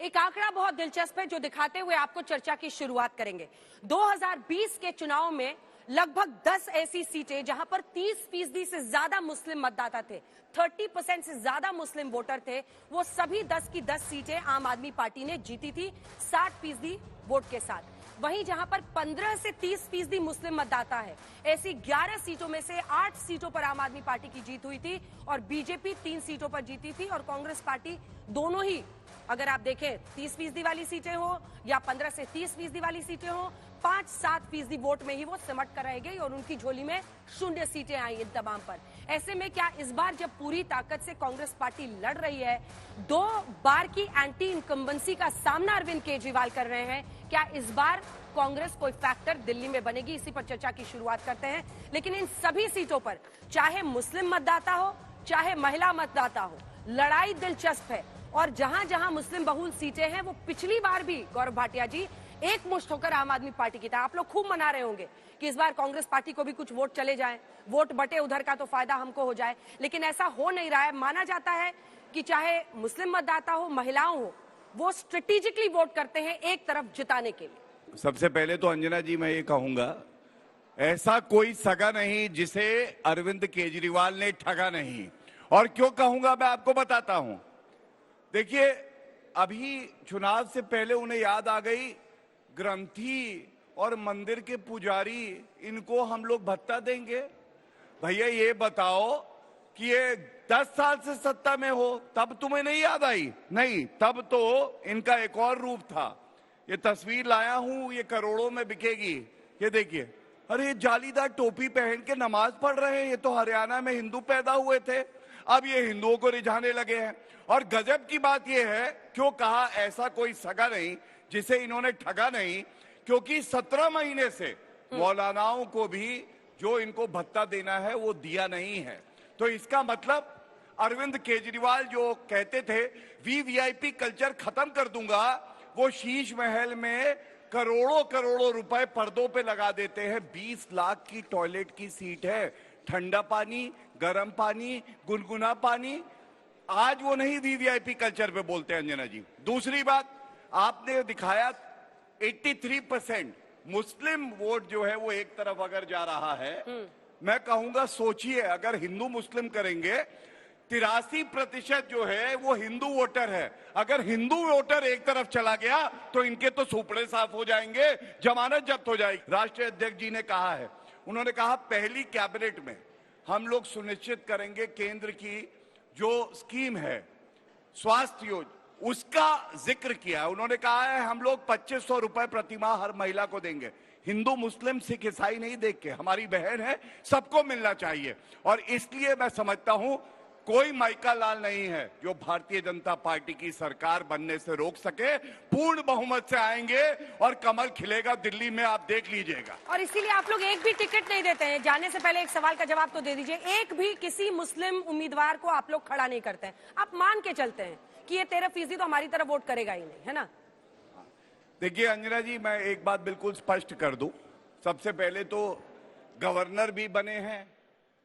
एक आंकड़ा बहुत दिलचस्प है जो दिखाते हुए आपको चर्चा की शुरुआत करेंगे। 2020 के चुनाव में लगभग 10 ऐसी सीटें जहां पर 30% से ज्यादा मुस्लिम मतदाता थे, 30% से ज्यादा मुस्लिम वोटर थे, वो सभी 10 की 10 सीटें आम आदमी पार्टी ने जीती थी 60% वोट के साथ। वहीं जहां पर 15 से 30% मुस्लिम मतदाता है, ऐसी 11 सीटों में से 8 सीटों पर आम आदमी पार्टी की जीत हुई थी और बीजेपी 3 सीटों पर जीती थी और कांग्रेस पार्टी दोनों ही, अगर आप देखें 30% वाली सीटें हो या 15 से 30% वाली सीटें हो, 5-7% वोट में ही वो सिमट कर रह गई और उनकी झोली में 0 सीटें आई इन तमाम पर। ऐसे में क्या इस बार जब पूरी ताकत से कांग्रेस पार्टी लड़ रही है, 2 बार की एंटी इनकम्बेंसी का सामना अरविंद केजरीवाल कर रहे हैं, क्या इस बार कांग्रेस कोई फैक्टर दिल्ली में बनेगी? इसी पर चर्चा की शुरुआत करते हैं। लेकिन इन सभी सीटों पर चाहे मुस्लिम मतदाता हो चाहे महिला मतदाता हो, लड़ाई दिलचस्प है और जहां जहां मुस्लिम बहुल सीटें हैं वो पिछली बार भी, गौरव भाटिया जी, एक मुश्त होकर आम आदमी पार्टी की था। आप लोग खूब मना रहे होंगे कि इस बार कांग्रेस पार्टी को भी कुछ वोट चले जाएं, वोट बटे उधर का तो फायदा हमको हो जाए, लेकिन ऐसा हो नहीं रहा है। माना जाता है कि चाहे मुस्लिम मतदाता हो महिलाओं हो, वो स्ट्रेटेजिकली वोट करते हैं एक तरफ जिताने के लिए। सबसे पहले तो अंजना जी मैं ये कहूंगा, ऐसा कोई सगा नहीं जिसे अरविंद केजरीवाल ने ठगा नहीं। और क्यों कहूंगा मैं आपको बताता हूं। देखिए, अभी चुनाव से पहले उन्हें याद आ गई, ग्रंथी और मंदिर के पुजारी, इनको हम लोग भत्ता देंगे। भैया ये बताओ कि ये 10 साल से सत्ता में हो, तब तुम्हें नहीं याद आई? नहीं, तब तो इनका एक और रूप था। ये तस्वीर लाया हूं, ये करोड़ों में बिकेगी। ये देखिए, अरे ये जालीदार टोपी पहन के नमाज पढ़ रहे हैं। ये तो हरियाणा में हिंदू पैदा हुए थे, अब ये हिंदुओं को रिझाने लगे हैं। और गजब की बात ये है, क्यों कहा ऐसा कोई सगा नहीं जिसे इन्होंने ठगा नहीं, क्योंकि 17 महीने से मौलानाओं को भी जो इनको भत्ता देना है वो दिया नहीं है। तो इसका मतलब अरविंद केजरीवाल जो कहते थे वीवीआईपी कल्चर खत्म कर दूंगा, वो शीश महल में करोड़ों करोड़ों रुपए पर्दों पे लगा देते हैं। 20 लाख की टॉयलेट की सीट है, ठंडा पानी, गर्म पानी, गुनगुना पानी। आज वो नहीं वीवीआईपी कल्चर पे बोलते हैं अंजना जी। दूसरी बात, आपने दिखाया 83% मुस्लिम वोट जो है वो एक तरफ अगर जा रहा है, मैं कहूंगा सोचिए, अगर हिंदू मुस्लिम करेंगे 83% जो है वो हिंदू वोटर है। अगर हिंदू वोटर एक तरफ चला गया तो इनके तो सुपड़े साफ हो जाएंगे, जमानत जब्त हो जाएगी। राष्ट्रीय अध्यक्ष जी ने कहा है, उन्होंने कहा पहली कैबिनेट में हम लोग सुनिश्चित करेंगे केंद्र की जो स्कीम है स्वास्थ्य योजना, उसका जिक्र किया। उन्होंने कहा है हम लोग 2500 रुपए प्रतिमाह हर महिला को देंगे। हिंदू मुस्लिम सिख ईसाई नहीं देख के, हमारी बहन है, सबको मिलना चाहिए। और इसलिए मैं समझता हूं कोई माइका लाल नहीं है जो भारतीय जनता पार्टी की सरकार बनने से रोक सके। पूर्ण बहुमत से आएंगे और कमल खिलेगा दिल्ली में, आप देख लीजिएगा। और इसीलिए आप लोग एक भी टिकट नहीं देते हैं। जाने से पहले एक सवाल का जवाब तो दे दीजिए, एक भी किसी मुस्लिम उम्मीदवार को आप लोग खड़ा नहीं करते हैं। आप मान के चलते हैं कि ये 13% तो हमारी तरफ वोट करेगा ही नहीं, है ना? देखिए अंजना जी, मैं एक बात बिल्कुल स्पष्ट कर दूं। सबसे पहले तो गवर्नर भी बने हैं,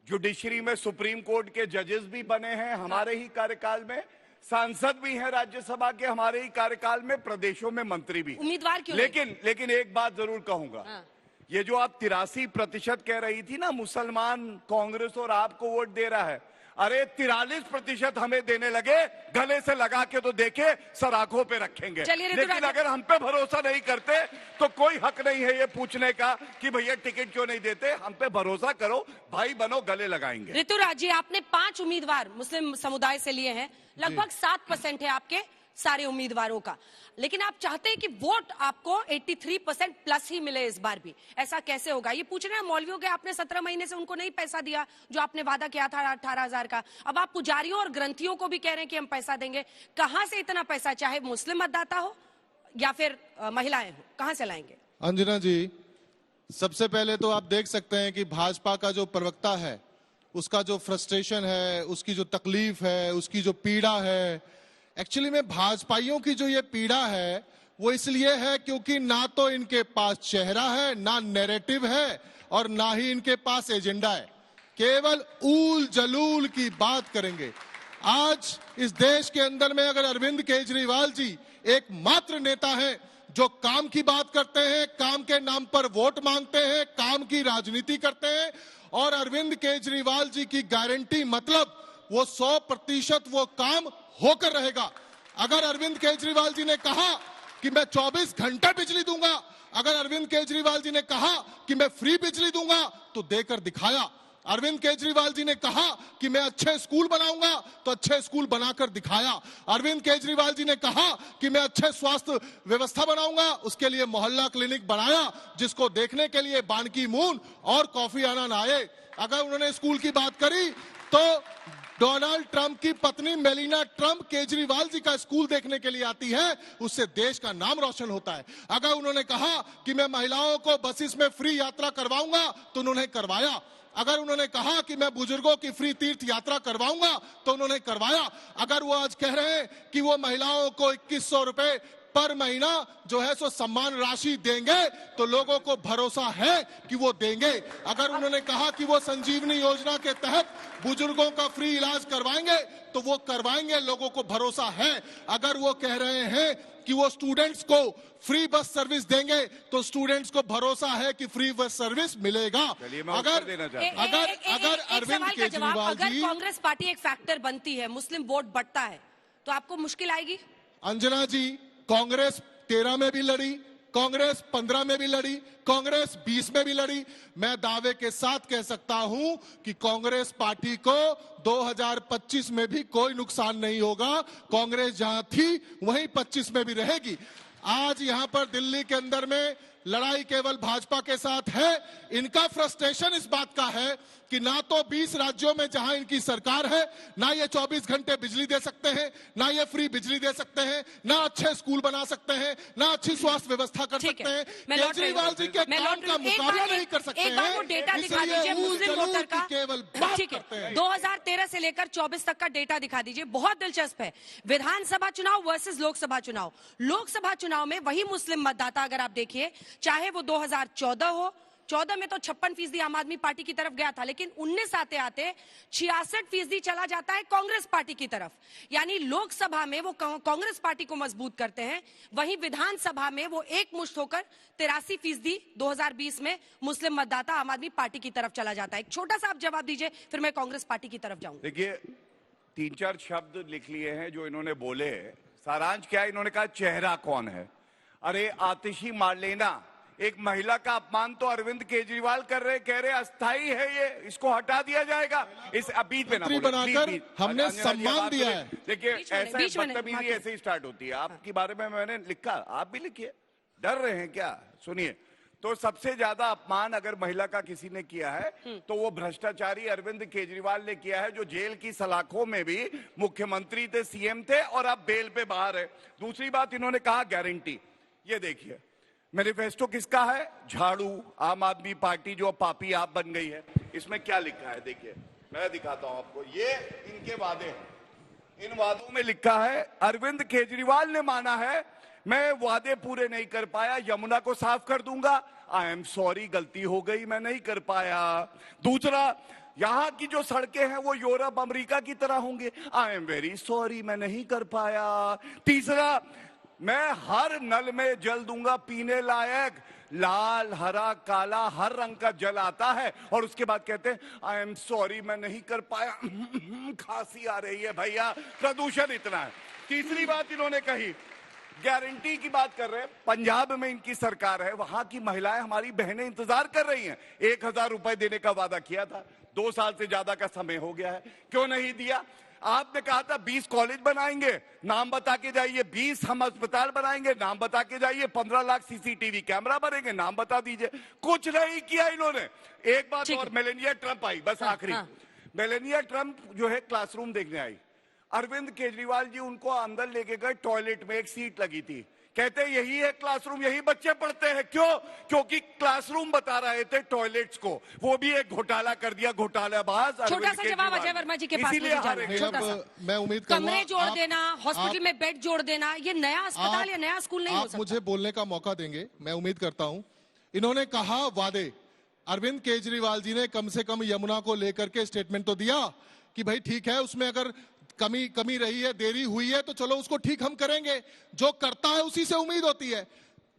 जुडिशरी में सुप्रीम कोर्ट के जजेस भी बने हैं हमारे ही कार्यकाल में, सांसद भी हैं राज्यसभा के हमारे ही कार्यकाल में, प्रदेशों में मंत्री भी। उम्मीदवार क्यों? लेकिन एक बात जरूर कहूंगा, ये जो आप 83% कह रही थी ना, मुसलमान कांग्रेस और आपको वोट दे रहा है, अरे 43% हमें देने लगे। गले से लगा के तो देखे, सर आंखों पे रखेंगे। लेकिन अगर हम पे भरोसा नहीं करते तो कोई हक नहीं है ये पूछने का कि भैया टिकट क्यों नहीं देते। हम पे भरोसा करो, भाई बनो, गले लगाएंगे। ऋतुराज जी, आपने 5 उम्मीदवार मुस्लिम समुदाय से लिए हैं, लगभग 7% है आपके सारे उम्मीदवारों का, लेकिन आप चाहते हैं कि वोट आपको 83% प्लस ही मिले इस बार भी। ऐसा कैसे होगा? ये पूछ रहे हैं मौलवियों के, आपने 17 महीने से उनको नहीं पैसा दिया जो आपने वादा किया था 18,000 का। अब आप पुजारियों और ग्रंथियों को भी कह रहे हैं कि हम पैसा देंगे। कहां से इतना पैसा, चाहे मुस्लिम मतदाता हो या फिर महिलाएं हो, कहां से लाएंगे? अंजना जी, सबसे पहले तो आप देख सकते हैं कि भाजपा का जो प्रवक्ता है उसका जो फ्रस्ट्रेशन है, उसकी जो तकलीफ है, उसकी जो पीड़ा है, एक्चुअली में भाजपाइयों की जो ये पीड़ा है वो इसलिए है क्योंकि ना तो इनके पास चेहरा है, ना नैरेटिव है और ना ही इनके पास एजेंडा है। केवल ऊल जलूल की बात करेंगे। आज इस देश के अंदर में अगर अरविंद केजरीवाल जी एकमात्र नेता हैं जो काम की बात करते हैं, काम के नाम पर वोट मांगते हैं, काम की राजनीति करते हैं। और अरविंद केजरीवाल जी की गारंटी मतलब वो 100% वो काम होकर रहेगा। अगर अरविंद केजरीवाल जी ने कहा कि मैं 24 घंटे बिजली दूंगा, अगर अरविंद केजरीवाल जी ने कहा कि मैं फ्री बिजली दूंगा, तो देकर दिखाया। अरविंद केजरीवाल जी ने कहा कि मैं अच्छे स्कूल बनाऊंगा, तो अच्छे स्कूल बनाकर दिखाया। अरविंद केजरीवाल जी ने कहा कि मैं अच्छे स्वास्थ्य व्यवस्था बनाऊंगा, उसके लिए मोहल्ला क्लिनिक बनाया, जिसको देखने के लिए बान की मून और कॉफी आनंद आए। अगर उन्होंने स्कूल की बात करी तो डोनाल्ड ट्रंप की पत्नी मेलिना ट्रंप केजरीवाल जी का स्कूल देखने के लिए आती है, उससे देश का नाम रोशन होता है। अगर उन्होंने कहा कि मैं महिलाओं को बसेस में फ्री यात्रा करवाऊंगा, तो उन्होंने करवाया। अगर उन्होंने कहा कि मैं बुजुर्गों की फ्री तीर्थ यात्रा करवाऊंगा, तो उन्होंने करवाया। अगर वो आज कह रहे हैं कि वो महिलाओं को 2100 रुपए पर महीना जो है सो सम्मान राशि देंगे, तो लोगों को भरोसा है कि वो देंगे। अगर उन्होंने कहा कि वो संजीवनी योजना के तहत बुजुर्गों का फ्री इलाज करवाएंगे, तो वो करवाएंगे, लोगों को भरोसा है। अगर वो कह रहे हैं कि वो स्टूडेंट्स को फ्री बस सर्विस देंगे, तो स्टूडेंट्स को भरोसा है कि फ्री बस सर्विस मिलेगा। अगर अरविंद केजरीवाल जी, कांग्रेस पार्टी एक फैक्टर बनती है, मुस्लिम वोट बढ़ता है, तो आपको मुश्किल आएगी? अंजना जी, कांग्रेस 13 में भी लड़ी, कांग्रेस 15 में भी लड़ी, कांग्रेस 20 में भी लड़ी। मैं दावे के साथ कह सकता हूं कि कांग्रेस पार्टी को 2025 में भी कोई नुकसान नहीं होगा। कांग्रेस जहां थी वहीं 25 में भी रहेगी। आज यहां पर दिल्ली के अंदर में लड़ाई केवल भाजपा के साथ है। इनका फ्रस्ट्रेशन इस बात का है कि ना तो 20 राज्यों में जहां इनकी सरकार है, ना ये 24 घंटे बिजली दे सकते हैं, ना ये फ्री बिजली दे सकते हैं, ना अच्छे स्कूल बना सकते हैं, ना अच्छी स्वास्थ्य व्यवस्था कर सकते हैं। केजरीवाल जी के काम का मुकाबला नहीं कर सकते हैं। एक बार वो डेटा दिखा दीजिए मुस्लिम वोटर का, केवल बात ठीक करते हैं। है, 2013 से लेकर 24 तक का डेटा दिखा दीजिए। बहुत दिलचस्प है। विधानसभा चुनाव वर्सेस लोकसभा चुनाव। लोकसभा चुनाव में वही मुस्लिम मतदाता अगर आप देखिए, चाहे वो 2014 हो, 14 में तो 56% आम आदमी पार्टी की तरफ गया था, लेकिन 19 आते आते 66% चला जाता है कांग्रेस पार्टी की तरफ। यानी लोकसभा में वो कांग्रेस पार्टी को मजबूत करते हैं, वहीं विधानसभा में वो एक मुश्त होकर 83% 2020 में मुस्लिम मतदाता आम आदमी पार्टी की तरफ चला जाता है। एक छोटा सा आप जवाब दीजिए, फिर मैं कांग्रेस पार्टी की तरफ जाऊंगा। देखिए, 3-4 शब्द लिख लिए हैं जो इन्होंने बोले। सारांश क्या है? इन्होंने कहा चेहरा कौन है। अरे आतिशी मार्लेना, एक महिला का अपमान तो अरविंद केजरीवाल कर रहे, कह रहे अस्थाई है ये, इसको हटा दिया जाएगा। इस बीच में ना बोले, बनाकर हमने अंजना जी सम्मान बात दिया करें। है। देखिए, ऐसा बदतमीजी बात ऐसे ही स्टार्ट होती है। आपके बारे में मैंने लिखा, आप भी लिखिए। डर रहे हैं क्या? सुनिए, तो सबसे ज्यादा अपमान अगर महिला का किसी ने किया है तो वो भ्रष्टाचारी अरविंद केजरीवाल ने किया है, जो जेल की सलाखों में भी मुख्यमंत्री थे, सीएम थे, और अब बेल पे बाहर है। दूसरी बात, इन्होंने कहा गारंटी। ये देखिए, मैनिफेस्टो किसका है? झाड़ू, आम आदमी पार्टी जो पापी आप बन गई है। इसमें क्या लिखा है देखिए, मैं दिखाता हूं आपको। ये इनके वादे हैं। इन वादों में लिखा है, अरविंद केजरीवाल ने माना है मैं वादे पूरे नहीं कर पाया, यमुना को साफ कर दूंगा। आई एम सॉरी, गलती हो गई, मैं नहीं कर पाया। दूसरा, यहां की जो सड़कें हैं वो यूरोप अमेरिका की तरह होंगे। आई एम वेरी सॉरी, मैं नहीं कर पाया। तीसरा, मैं हर नल में जल दूंगा पीने लायक, लाल, हरा, काला, हर रंग का जल आता है। और उसके बाद कहते हैं आई एम सॉरी, मैं नहीं कर पाया। खांसी आ रही है भैया, प्रदूषण इतना है। तीसरी बात इन्होंने कही, गारंटी की बात कर रहे हैं। पंजाब में इनकी सरकार है, वहां की महिलाएं, हमारी बहनें इंतजार कर रही हैं। 1000 रुपए देने का वादा किया था, 2 साल से ज्यादा का समय हो गया है, क्यों नहीं दिया? आपने कहा था 20 कॉलेज बनाएंगे, नाम बता के जाइए। 20 हम अस्पताल बनाएंगे, नाम बता के जाइए। 15 लाख सीसीटीवी कैमरा बनेंगे, नाम बता दीजिए। कुछ नहीं किया इन्होंने। एक बात और, मेलेनिया ट्रंप आई, बस आखिरी। मेलेनिया ट्रंप जो है क्लासरूम देखने आई। अरविंद केजरीवाल जी उनको अंदर लेके गए, टॉयलेट में एक सीट लगी थी, कहते यही है क्लासरूम, यही बच्चे पढ़ते हैं। क्यों? क्योंकि क्लासरूम बता रहे थे टॉयलेट्स को। वो भी एक घोटाला कर दिया, घोटालाबाज। छोटा सा जवाब अजय वर्मा जी के पास मैं उम्मीद कमरे जोड़ देना, हॉस्पिटल में बेड जोड़ देना, ये नया अस्पताल या नया स्कूल नहीं हो सकता। मुझे बोलने का मौका देंगे, मैं उम्मीद करता हूं। इन्होंने कहा वादे, अरविंद केजरीवाल जी ने कम से कम यमुना को लेकर के स्टेटमेंट तो दिया कि भाई ठीक है, उसमें अगर कमी रही है, देरी हुई है, तो चलो उसको ठीक हम करेंगे। जो करता है उसी से उम्मीद होती है।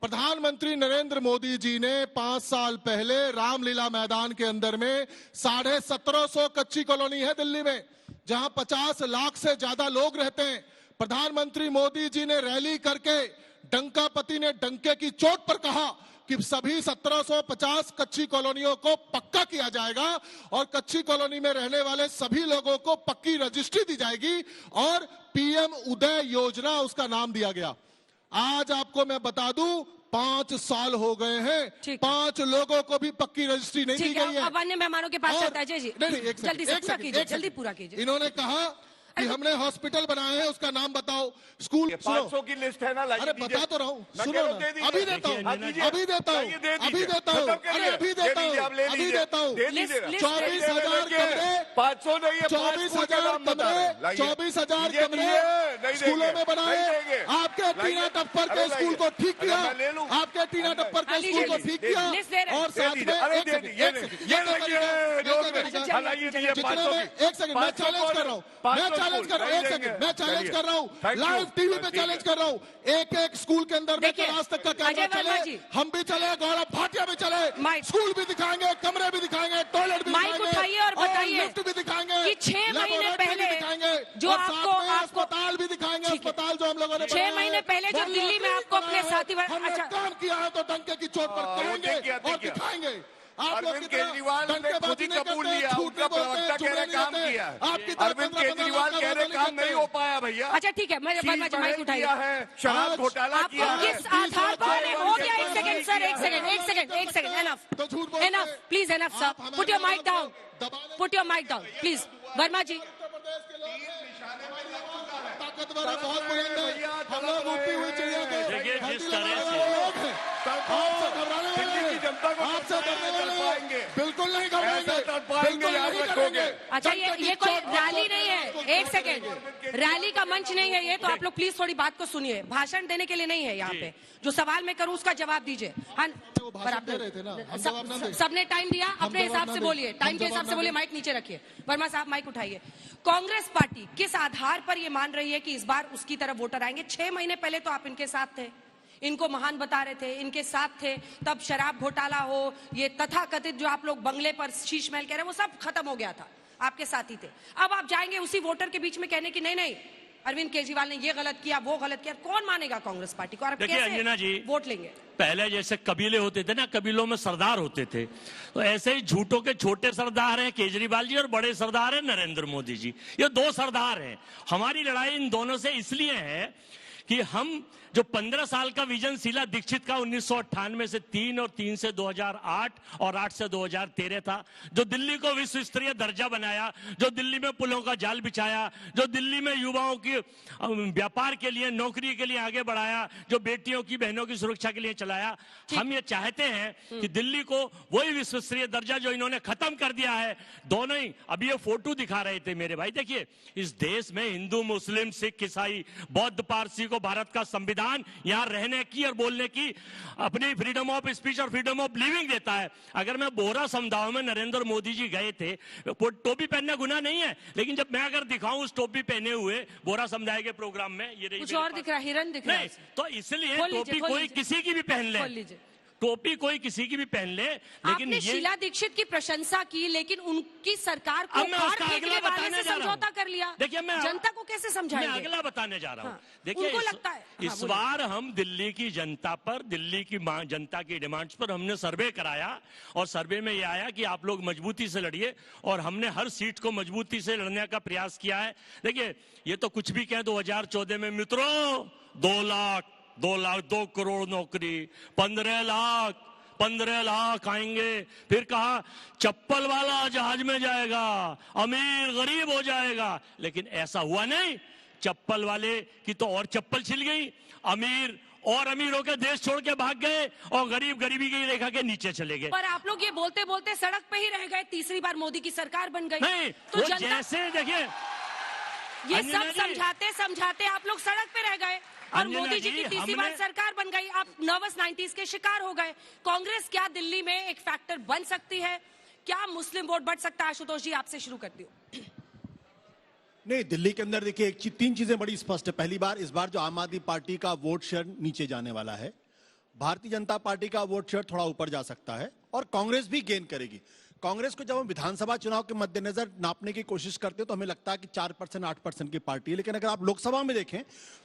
प्रधानमंत्री नरेंद्र मोदी जी ने 5 साल पहले रामलीला मैदान के अंदर में 1750 कच्ची कॉलोनी है दिल्ली में, जहां 50 लाख से ज्यादा लोग रहते हैं। प्रधानमंत्री मोदी जी ने रैली करके डंकापति ने डंके की चोट पर कहा कि सभी 1750 कच्ची कॉलोनियों को पक्का किया जाएगा और कच्ची कॉलोनी में रहने वाले सभी लोगों को पक्की रजिस्ट्री दी जाएगी और पीएम उदय योजना उसका नाम दिया गया। आज आपको मैं बता दूं 5 साल हो गए हैं, 5 लोगों को भी पक्की रजिस्ट्री नहीं दी गई है। अब अन्य मेहमानों के पास चलता है जी। नहीं, जल्दी पूरा कीजिए। इन्होंने कहा कि हमने हॉस्पिटल बनाए हैं, उसका नाम बताओ। स्कूल 500 की लिस्ट है ना, अरे बता तो रहा हूँ, सुनो ना, अभी देता हूँ, अभी देता हूँ, अभी देता हूँ, अरे अभी देता हूँ, अभी देता हूँ। 24,000 कमरे, 500 नहीं है, 24,000 कमरे, 24,000 कमरे स्कूलों में बनाए। आपके टीना टप्पर के स्कूल को ठीक किया, आपके टीना टप्पर के स्कूल को ठीक किया और साथ में एक सेकंड मैं चैलेंज कर रहा हूँ, मैं चैलेंज कर रहा हूँ, लाइव टीवी पे चैलेंज कर रहा हूँ। एक स्कूल के अंदर में आज तक का कैमरा चले, हम भी चले, गौरव भाटिया भी चले, स्कूल भी दिखाएंगे, कमरे भी दिखाएंगे, टॉयलेट भी दिखाएंगे और बताइए लिफ्ट भी दिखाएंगे कि 6 महीने पहले जो आपको अस्पताल भी दिखाएंगे, अस्पताल जो हम लोगों ने 6 महीने पहले जो दिल्ली में आपको अपने साथी काम किया है तो डंके की चोट पर करेंगे और दिखाएंगे। अरविंद केजरीवाल ने खुद ही कबूल लिया, उनका प्रवक्ता कह रहे काम किया। अरविंद केजरीवाल कह रहे काम नहीं हो पाया भैया। अच्छा ठीक है, मैंने माइक उठाई है, शराब घोटाला किया है। किस आधार पर हो गया? एक सेकंड सर, एक second, enough please, enough sir, put your mic down, please. Verma ji, ताकतवर बहुत बुलंद है, हम लोग उठती हुई चिड़िया के जिस तरह से आपसे डरने वाले बिल्कुल नहीं घबराएंगे। अच्छा ये कोई रैली नहीं है, एक सेकंड, रैली का मंच नहीं है ये, तो आप लोग प्लीज थोड़ी बात को सुनिए। भाषण देने के लिए नहीं है यहाँ पे, जो सवाल मैं करूँ उसका जवाब दीजिए। सबने टाइम दिया, अपने हिसाब से बोलिए, टाइम के हिसाब से बोलिए, माइक नीचे रखिए। वर्मा साहब माइक उठाइए। कांग्रेस पार्टी किस आधार पर ये मान रही है कि इस बार उसकी तरफ वोटर आएंगे? 6 महीने पहले तो आप इनके साथ थे, इनको महान बता रहे थे, इनके साथ थे, तब शराब घोटाला हो, ये तथाकथित जो आप लोग बंगले पर शीश महल कह रहे हैं, वो सब खत्म हो गया था, आपके साथ ही थे। अब आप जाएंगे उसी वोटर के बीच में कहने की नहीं अरविंद केजरीवाल ने ये गलत किया, वो गलत किया। कौन मानेगा कांग्रेस पार्टी को? और देखिए अंजना जी, वोट लेंगे? पहले जैसे कबीले होते थे ना, कबीलों में सरदार होते थे, तो ऐसे ही झूठों के छोटे सरदार हैं केजरीवाल जी और बड़े सरदार हैं नरेंद्र मोदी जी। ये 2 सरदार हैं। हमारी लड़ाई इन दोनों से इसलिए है कि हम जो 15 साल का विजन शीला दीक्षित का 1998 से 3 और 3 से 2008 और 8 से 2013 था, जो दिल्ली को विश्व स्तरीय दर्जा बनाया, जो दिल्ली में पुलों का जाल बिछाया, जो दिल्ली में युवाओं की व्यापार के लिए, नौकरी के लिए आगे बढ़ाया, जो बेटियों की, बहनों की सुरक्षा के लिए चलाया। हम ये चाहते हैं कि दिल्ली को वही विश्व स्तरीय दर्जा जो इन्होंने खत्म कर दिया है, दोनों ही। अभी ये फोटो दिखा रहे थे मेरे भाई, देखिए इस देश में हिंदू, मुस्लिम, सिख, ईसाई, बौद्ध, पारसी को भारत का संविधान यहां रहने की और बोलने की अपनी फ्रीडम ऑफ स्पीच और फ्रीडम ऑफ लिविंग देता है। अगर मैं बोहरा समुदायों में नरेंद्र मोदी जी गए थे, टोपी पहनना गुनाह नहीं है, लेकिन जब मैं अगर दिखाऊं उस टोपी पहने हुए बोहरा समुदाय के प्रोग्राम में, ये कुछ और दिख रहा है, हिरन दिख रहा है, तो इसलिए टोपी कोई किसी की भी पहन ले, टोपी कोई किसी की भी पहन ले, लेकिन आपने शीला दीक्षित की प्रशंसा की, लेकिन उनकी सरकार को समझौता कर लिया। देखिए मैं जनता को कैसे समझाएंगे? मैं अगला बताने जा रहा हूँ। देखिए उनको लगता है इस बार हम दिल्ली की जनता पर, दिल्ली की जनता की डिमांड्स पर हमने सर्वे कराया और सर्वे में यह आया कि आप लोग मजबूती से लड़िए, और हमने हर सीट को मजबूती से लड़ने का प्रयास किया है। देखिए ये तो कुछ भी कहें, 2014 में मित्रों 2 करोड़ नौकरी, 15 लाख आएंगे, फिर कहा चप्पल वाला जहाज में जाएगा, अमीर गरीब हो जाएगा, लेकिन ऐसा हुआ नहीं। चप्पल वाले की तो और चप्पल छिल गई, अमीर और अमीर होकर देश छोड़ के भाग गए और गरीब गरीबी की रेखा के नीचे चले गए। पर आप लोग ये बोलते बोलते सड़क पे ही रह गए, तीसरी बार मोदी की सरकार बन गई। नहीं तो जैसे देखिए ये सब समझाते समझाते आप लोग सड़क पे रह गए और मोदी जी की तीसरी बार सरकार बन गई। आप नर्वस 90s के शिकार हो गए। कांग्रेस क्या दिल्ली में एक फैक्टर बन सकती है? क्या मुस्लिम वोट बढ़ सकता है? आशुतोष जी आपसे शुरू करती हूँ। नहीं, दिल्ली के अंदर देखिए तीन चीजें बड़ी स्पष्ट है। पहली बार इस बार जो आम आदमी पार्टी का वोट शेयर नीचे जाने वाला है, भारतीय जनता पार्टी का वोट शेयर थोड़ा ऊपर जा सकता है और कांग्रेस भी गेन करेगी। कांग्रेस को जब हम विधानसभा चुनाव के मद्देनजर नापने की कोशिश करते हैं तो हमें लगता है कि 4% 8% की पार्टी है, लेकिन अगर आप लोकसभा में देखें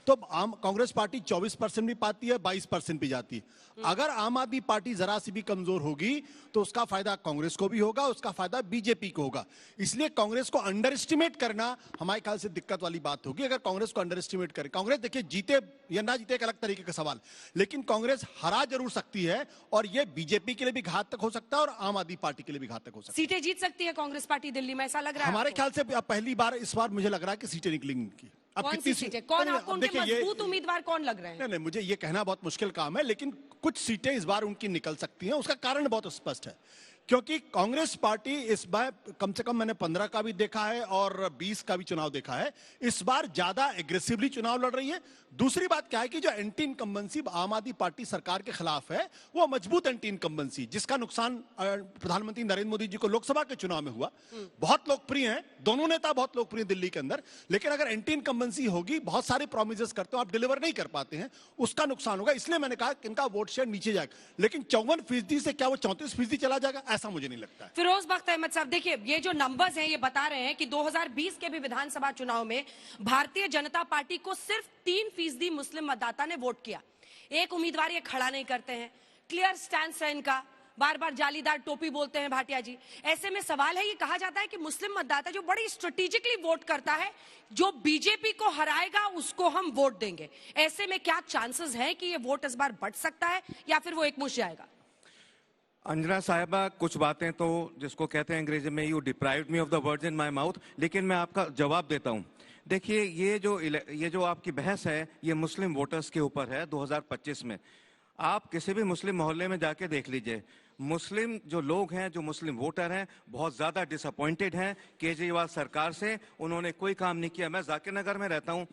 तो आम कांग्रेस पार्टी 24% भी पाती है, 22% भी जाती है। अगर आम आदमी पार्टी जरा सी भी कमजोर होगी तो उसका फायदा कांग्रेस को भी होगा, उसका फायदा बीजेपी को होगा। इसलिए कांग्रेस को अंडर एस्टिमेट करना हमारे ख्याल से दिक्कत वाली बात होगी। अगर कांग्रेस को अंडर एस्टिमेट करे, कांग्रेस देखिए जीते या ना जीते एक अलग तरीके का सवाल, लेकिन कांग्रेस हरा जरूर सकती है और यह बीजेपी के लिए भी घातक हो सकता है और आम आदमी पार्टी के लिए भी घातक हो सकता है। सीटें जीत सकती है कांग्रेस पार्टी दिल्ली में, ऐसा लग रहा है हमारे आपको? ख्याल से पहली बार इस बार मुझे लग रहा है कि सीटें निकलेंगी इनकी। अब कौन कितनी सी सीटें? कौन आपको उनके देखिए मजबूत उम्मीदवार कौन लग रहे हैं? नहीं, मुझे ये कहना बहुत मुश्किल काम है, लेकिन कुछ सीटें इस बार उनकी निकल सकती हैं। उसका कारण बहुत स्पष्ट है, क्योंकि कांग्रेस पार्टी इस बार कम से कम मैंने 15 का भी देखा है और 20 का भी चुनाव देखा है, इस बार ज्यादा एग्रेसिवली चुनाव लड़ रही है। दूसरी बात क्या है कि जो एंटी इनकम्बेंसी आम आदमी पार्टी सरकार के खिलाफ है वो मजबूत एंटी इनकम्बेंसी, जिसका नुकसान प्रधानमंत्री नरेंद्र मोदी जी को लोकसभा के चुनाव में हुआ। बहुत लोकप्रिय हैं दोनों नेता, बहुत लोकप्रिय दिल्ली के अंदर, लेकिन अगर एंटी इनकम्बेंसी होगी, बहुत सारे प्रोमिसेस करते हो, आप डिलीवर नहीं कर पाते हैं, उसका नुकसान होगा। इसलिए मैंने कहा कि इनका वोट शेयर नीचे जाएगा, लेकिन 54% से क्या वो 34% चला जाएगा, ऐसा मुझे नहीं लगता है। फिरोज बख्त अहमद साहब, देखिए ये जो नंबर्स हैं ये बता रहे हैं कि 2020 के भी विधानसभा चुनाव में भारतीय जनता पार्टी को सिर्फ 3% मुस्लिम मतदाता ने वोट किया। एक उम्मीदवार ये खड़ा नहीं करते हैं, क्लियर स्टैंड है इनका, बार बार जालीदार टोपी बोलते हैं भाटिया जी। ऐसे में सवाल है, ये कहा जाता है कि मुस्लिम मतदाता जो बड़ी स्ट्रेटेजिकली वोट करता है, जो बीजेपी को हराएगा उसको हम वोट देंगे। ऐसे में क्या चांसेस हैं कि ये वोट इस बार बढ़ सकता है या फिर वो एकमुश्त जाएगा? अंजना साहिबा, कुछ बातें तो जिसको कहते हैं अंग्रेजी में you deprived me of the words in my mouth, लेकिन मैं आपका जवाब देता हूं। देखिए ये जो आपकी बहस है ये मुस्लिम वोटर्स के ऊपर है 2025 में। आप किसी भी मुस्लिम मोहल्ले में जाके देख लीजिए, मुस्लिम जो लोग हैं, जो मुस्लिम वोटर हैं, बहुत ज्यादा डिसअपॉइंटेड हैं केजरीवाल सरकार से। उन्होंने कोई काम नहीं किया। मैं जाकिर नगर में रहता हूं,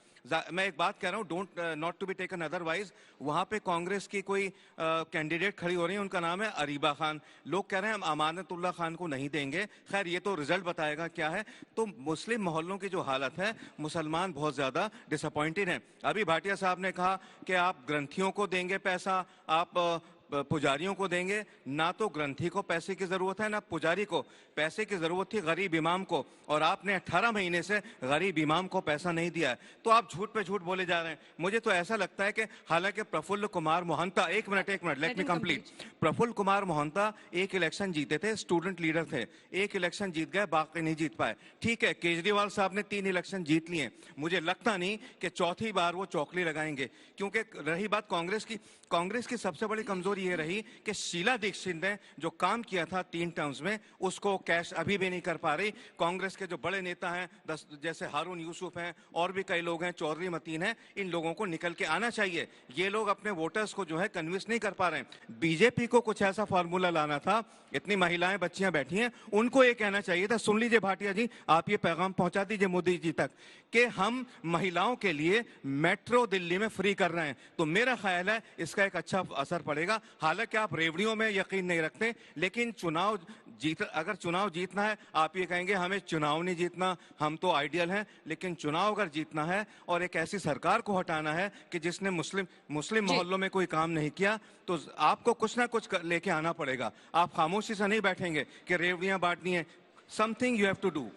मैं एक बात कह रहा हूं, don't not to be taken otherwise. वहां पे कांग्रेस की कोई कैंडिडेट खड़ी हो रही है, उनका नाम है अरीबा खान। लोग कह रहे हैं हम अमानतुल्ला खान को नहीं देंगे। खैर ये तो रिजल्ट बताएगा क्या है। तो मुस्लिम मोहल्लों की जो हालत है, मुसलमान बहुत ज्यादा डिसअपॉइंटेड हैं। अभी भाटिया साहब ने कहा कि आप ग्रंथियों को देंगे पैसा, आप पुजारियों को देंगे। ना तो ग्रंथी को पैसे की जरूरत है, ना पुजारी को पैसे की जरूरत थी, गरीब इमाम को। और आपने 18 महीने से गरीब इमाम को पैसा नहीं दिया है, तो आप झूठ पे झूठ बोले जा रहे हैं। मुझे तो ऐसा लगता है कि हालांकि प्रफुल्ल कुमार मोहंता, एक minute let me complete. Prafulla Kumar Mahanta एक इलेक्शन जीते थे, स्टूडेंट लीडर थे, एक इलेक्शन जीत गए, बाकी नहीं जीत पाए। ठीक है, केजरीवाल साहब ने 3 इलेक्शन जीत लिए। मुझे लगता नहीं कि चौथी बार वो चौकली लगाएंगे, क्योंकि रही बात कांग्रेस की सबसे बड़ी कमजोरी ये रही कि शीला दीक्षित ने जो काम किया था 3 टर्म्स में, उसको कैश अभी भी नहीं कर पा रही। कांग्रेस के जो बड़े नेता हैं, जैसे हारून यूसुफ हैं और भी कई लोग हैं, चौधरी मतीन हैं, इन लोगों को निकल के आना चाहिए। ये लोग अपने वोटर्स को जो है कन्विंस नहीं कर पा रहे हैं। बीजेपी को कुछ ऐसा फार्मूला लाना था। इतनी महिलाएं बच्चियां बैठी हैं, उनको ये कहना चाहिए था, सुन लीजिए भाटिया जी, आप ये पैगाम पहुंचा दीजिए मोदी जी तक कि हम महिलाओं के लिए मेट्रो दिल्ली में फ्री कर रहे हैं। तो मेरा ख्याल है इसका एक अच्छा असर पड़ेगा। हालांकि आप रेवड़ियों में यकीन नहीं रखते, लेकिन अगर चुनाव जीतना है, आप ये कहेंगे हमें चुनाव नहीं जीतना, हम तो आइडियल हैं। लेकिन चुनाव अगर जीतना है और एक ऐसी सरकार को हटाना है कि जिसने मुस्लिम मोहल्लों में कोई काम नहीं किया, तो आपको कुछ ना कुछ लेके आना पड़ेगा। आप खामोशी से नहीं बैठेंगे कि रेवड़ियां बांटनी है। Something you have to do.